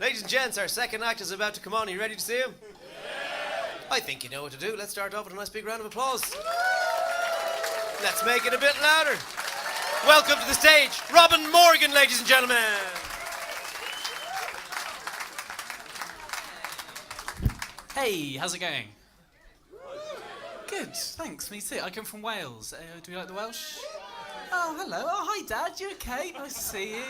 Ladies and gents, our second act is about to come on. Are you ready to see him? I think you know what to do. Let's start off with a nice big round of applause. Let's make it a bit louder. Welcome to the stage, Robin Morgan, ladies and gentlemen. Hey, how's it going? Good, thanks, me too. I come from Wales. Do you like the Welsh? Oh, hello. Oh, hi, Dad. You okay? Nice to see you.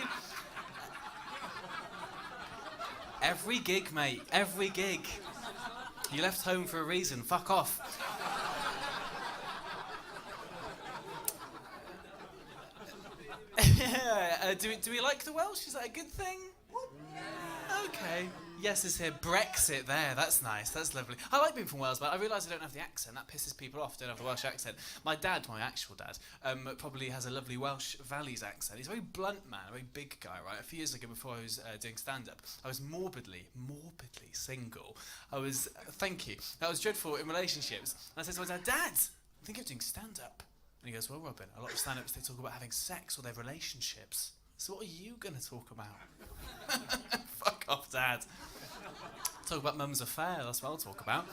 Every gig, mate. Every gig. You left home for a reason. Fuck off. Do we like the Welsh? Is that a good thing? Okay. Yes is here. Brexit there. That's nice. That's lovely. I like being from Wales, but I realise I don't have the accent. That pisses people off. Don't have the Welsh accent. My dad, my actual dad, probably has a lovely Welsh Valleys accent. He's a very blunt man, a very big guy, right? A few years ago, before I was doing stand-up, I was morbidly single. Thank you. I was dreadful in relationships. And I said to my dad, Dad, I think I'm doing stand-up. And he goes, well, Robin, a lot of stand-ups, they talk about having sex or their relationships. So what are you going to talk about? Fuck off, Dad. Talk about Mum's affair, that's what I'll talk about.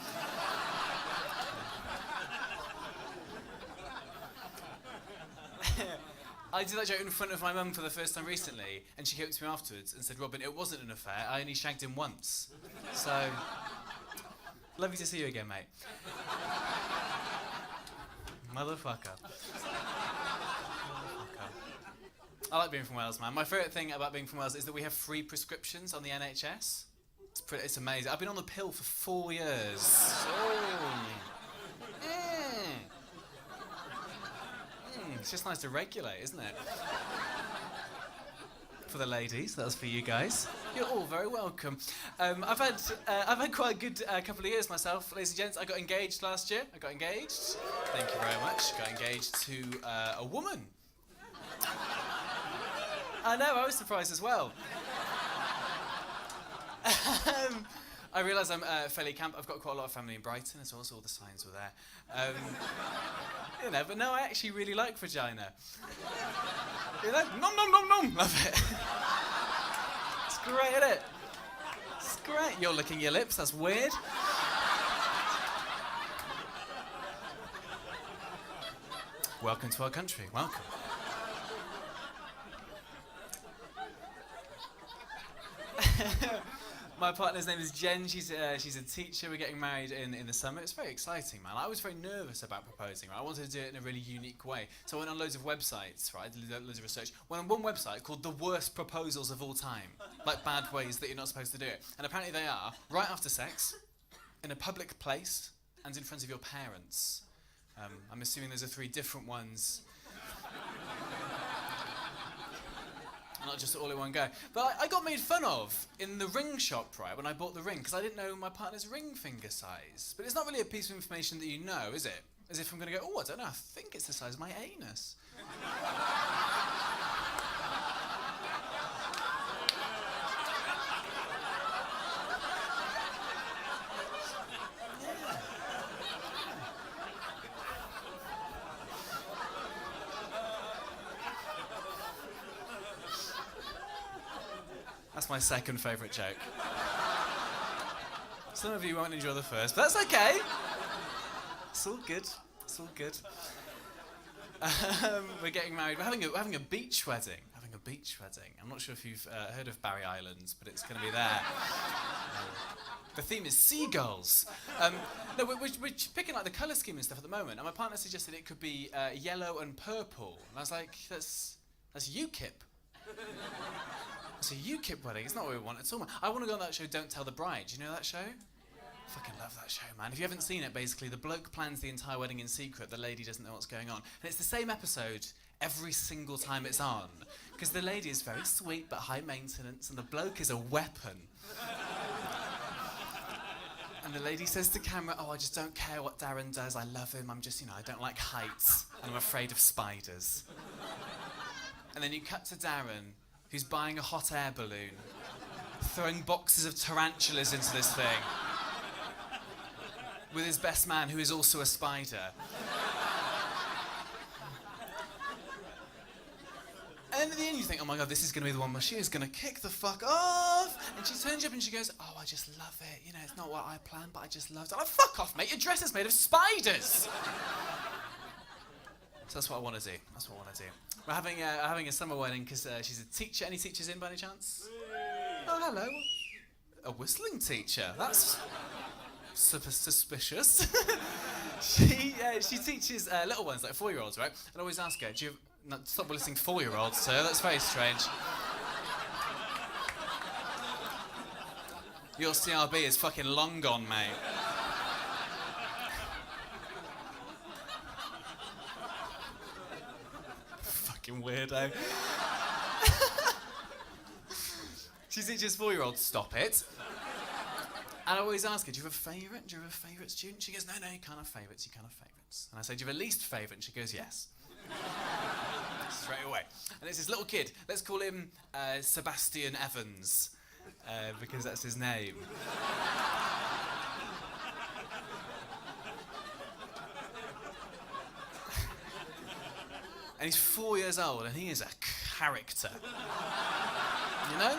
I did that joke in front of my mum for the first time recently, and she came up to me afterwards and said, Robin, it wasn't an affair, I only shagged him once. So, lovely to see you again, mate. Motherfucker. I like being from Wales, man. My favourite thing about being from Wales is that we have free prescriptions on the NHS. It's amazing. I've been on the pill for 4 years. It's just nice to regulate, isn't it? For the ladies, that's for you guys. You're all very welcome. I've had quite a good couple of years myself, ladies and gents. I got engaged last year. Thank you very much. Got engaged to a woman. I know, I was surprised as well. I realise I'm fairly camp. I've got quite a lot of family in Brighton as well, so all the signs were there. But no, I actually really like vagina. Nom nom nom nom. Love it. It's great, isn't it? It's great. You're licking your lips. That's weird. Welcome to our country. Welcome. My partner's name is Jen. She's a teacher. We're getting married in the summer. It's very exciting, man. I was very nervous about proposing. Right? I wanted to do it in a really unique way. So I went on loads of websites, right? I did loads of research. Went on one website called The Worst Proposals of All Time. Like bad ways that you're not supposed to do it. And apparently they are right after sex, in a public place, and in front of your parents. I'm assuming those are 3 different ones. Not just all in one go. But I got made fun of in the ring shop, right, when I bought the ring, because I didn't know my partner's ring finger size. But it's not really a piece of information that you know, is it? As if I'm going to go, oh, I don't know, I think it's the size of my anus. That's my second favourite joke. Some of you won't enjoy the first, but that's okay. It's all good. It's all good. We're getting married. We're having a beach wedding. I'm not sure if you've heard of Barry Island, but it's going to be there. The theme is seagulls. No, we're picking like the colour scheme and stuff at the moment, and my partner suggested it could be yellow and purple. And I was like, that's UKIP. It's a UKIP wedding. It's not what we want at all. I want to go on that show, Don't Tell the Bride. Do you know that show? I fucking love that show, man. If you haven't seen it, basically, the bloke plans the entire wedding in secret. The lady doesn't know what's going on. And it's the same episode every single time it's on. Because the lady is very sweet but high maintenance, and the bloke is a weapon. And the lady says to camera, oh, I just don't care what Darren does. I love him. I'm just, I don't like heights. And I'm afraid of spiders. And then you cut to Darren, who's buying a hot air balloon, throwing boxes of tarantulas into this thing, with his best man, who is also a spider. And then at the end you think, oh my God, this is going to be the one where she is going to kick the fuck off. And she turns up and she goes, oh, I just love it. You know, it's not what I planned, but I just love it. I'm like, fuck off, mate. Your dress is made of spiders. So that's what I want to do. That's what I want to do. We're having a summer wedding because she's a teacher. Any teachers in by any chance? Oh, hello. A whistling teacher. That's suspicious. She teaches little ones, like 4-year-olds, right? And I always ask her, stop whistling 4-year-olds, sir. That's very strange. Your CRB is fucking long gone, mate. Fucking weirdo. She teaches 4-year-olds, stop it. And I always ask her, do you have a favourite? Do you have a favourite student? She goes, no, you can't have favourites, you can't have favourites. And I say, do you have a least favourite? And she goes, yes. Straight away. And it's this little kid. Let's call him Sebastian Evans. Because that's his name. And he's 4 years old and he is a character. You know?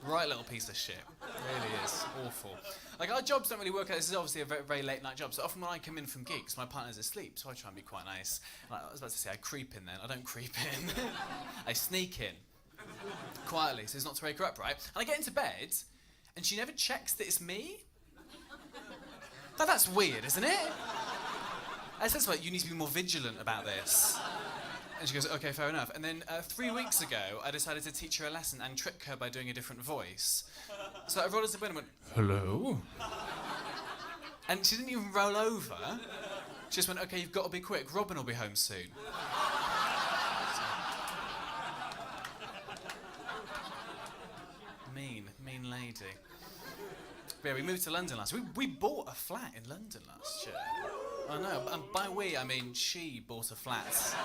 Right little piece of shit. Really is. Awful. Like, our jobs don't really work out. This is obviously a very, very late night job. So often when I come in from gigs, my partner's asleep, so I try and be quite nice. Like, I was about to say, I creep in then. I don't creep in. I sneak in. Quietly, so as not to wake her up, right? And I get into bed, and she never checks that it's me. Now that's weird, isn't it? I said, like, you need to be more vigilant about this. And she goes, okay, fair enough. And then 3 weeks ago, I decided to teach her a lesson and trick her by doing a different voice. So I rolled into bed and went, hello? And she didn't even roll over. She just went, okay, you've got to be quick. Robin will be home soon. Mean lady. But yeah, we moved to London last year. We bought a flat in London last year. I know, and by we, I mean she bought a flat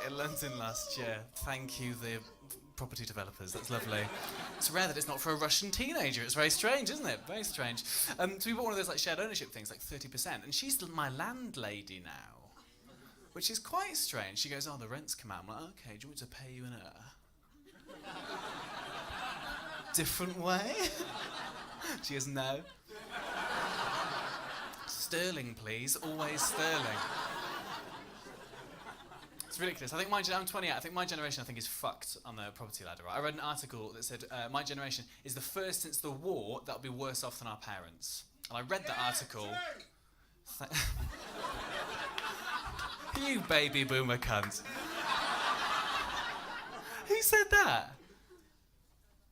in London last year. Thank you, the property developers. That's lovely. It's rare that it's not for a Russian teenager. It's very strange, isn't it? Very strange. So we bought one of those like shared ownership things, like 30%, and she's my landlady now, which is quite strange. She goes, oh, the rent's come out. I'm like, okay, do you want me to pay you in a different way? She goes, no. Sterling, please. Always sterling. It's ridiculous. I think I'm 28. I think my generation, is fucked on the property ladder. Right? I read an article that said my generation is the first since the war that'll be worse off than our parents. And I read that article. You baby boomer cunt. Who said that?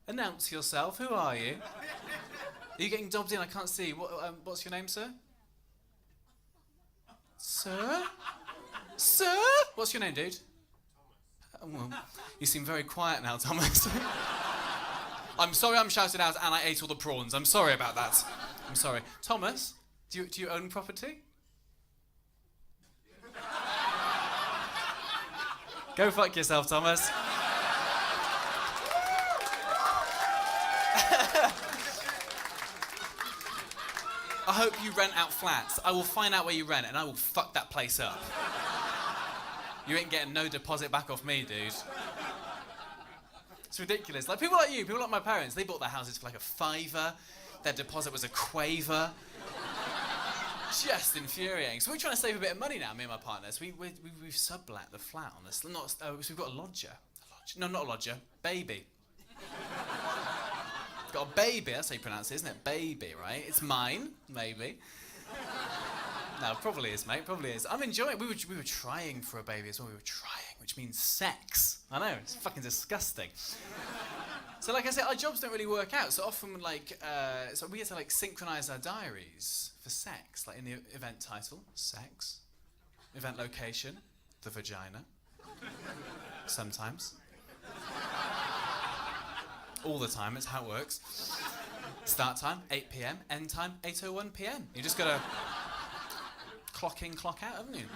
Announce yourself. Who are you? Are you getting dobbed in? I can't see. What's your name, sir? Sir? Sir? What's your name, dude? Well, you seem very quiet now, Thomas. I'm sorry I'm shouting out and I ate all the prawns. I'm sorry about that. I'm sorry. Thomas, do you own property? Go fuck yourself, Thomas. I hope you rent out flats. I will find out where you rent and I will fuck that place up. You ain't getting no deposit back off me, dude. It's ridiculous. Like, people like you, people like my parents, they bought their houses for like a £5. Their deposit was a quaver. Just infuriating. So we're trying to save a bit of money now, me and my partner. So we've sublet the flat on this. So we've got a lodger. No, not a lodger. Baby. Got a baby, that's how you pronounce it, isn't it? Baby, right? It's mine, maybe. No, probably is, mate, probably is. I'm enjoying it. We were trying for a baby as well. We were trying, which means sex. I know, it's fucking disgusting. So like I said, our jobs don't really work out. So often, so we had to synchronize our diaries for sex. Like in the event title, sex. Event location, the vagina. Sometimes. All the time, it's how it works. Start time, 8 p.m. End time, 8:01 p.m. You just gotta clock in, clock out, haven't you?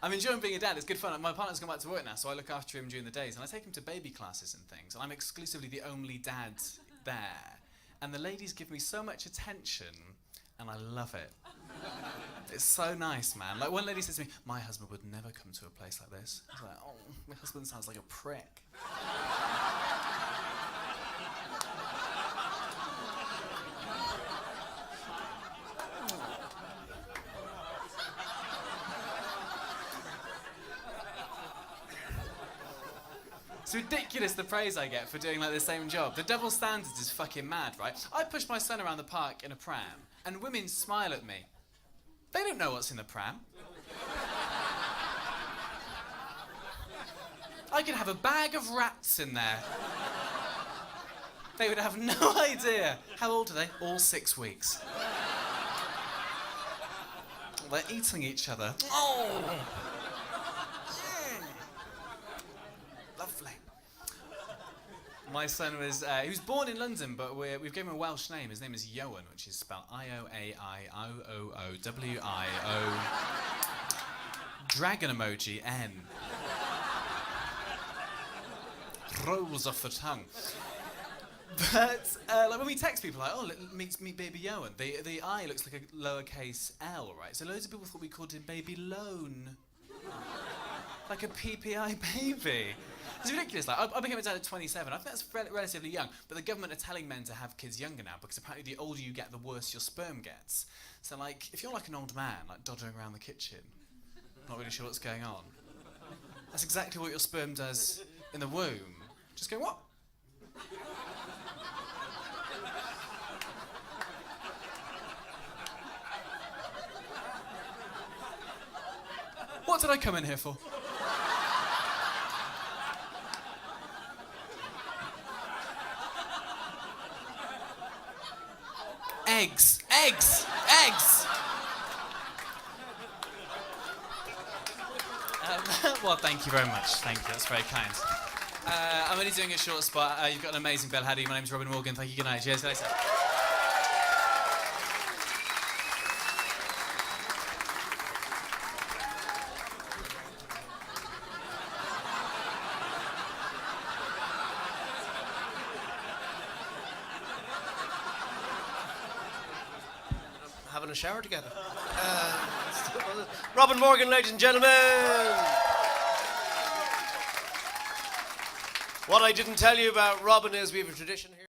I'm enjoying being a dad, it's good fun. My partner's gone back to work now, so I look after him during the days, and I take him to baby classes and things, and I'm exclusively the only dad there. And the ladies give me so much attention, and I love it. It's so nice, man. Like, one lady says to me, my husband would never come to a place like this. I was like, oh, my husband sounds like a prick. It's ridiculous the praise I get for doing like the same job. The double standards is fucking mad, right? I push my son around the park in a pram, and women smile at me. They don't know what's in the pram. I could have a bag of rats in there. They would have no idea. How old are they? All 6 weeks. They're eating each other. Oh! Lovely. My son was, he was born in London, but we've given him a Welsh name. His name is Ioan, which is spelled I-O-A-I-O-O-W-I-O. Dragon emoji, N. Rolls off the tongue. But, like when we text people, like, oh, meet baby Ioan. The I looks like a lowercase L, right? So loads of people thought we called him baby Loan. Like a PPI baby. It's ridiculous. Like, I became a dad at 27. I think that's relatively young. But the government are telling men to have kids younger now because apparently the older you get, the worse your sperm gets. So, like, if you're like an old man, like dodgering around the kitchen, not really sure what's going on, that's exactly what your sperm does in the womb. Just go, what? What did I come in here for? Eggs. Eggs. Eggs. Well, thank you very much. Thank you. That's very kind. I'm only doing a short spot. You've got an amazing bill. Howdy, my name's Robin Morgan. Thank you. Good night. Cheers. Later. Having a shower together. Robin Morgan, ladies and gentlemen. What I didn't tell you about Robin is we have a tradition here.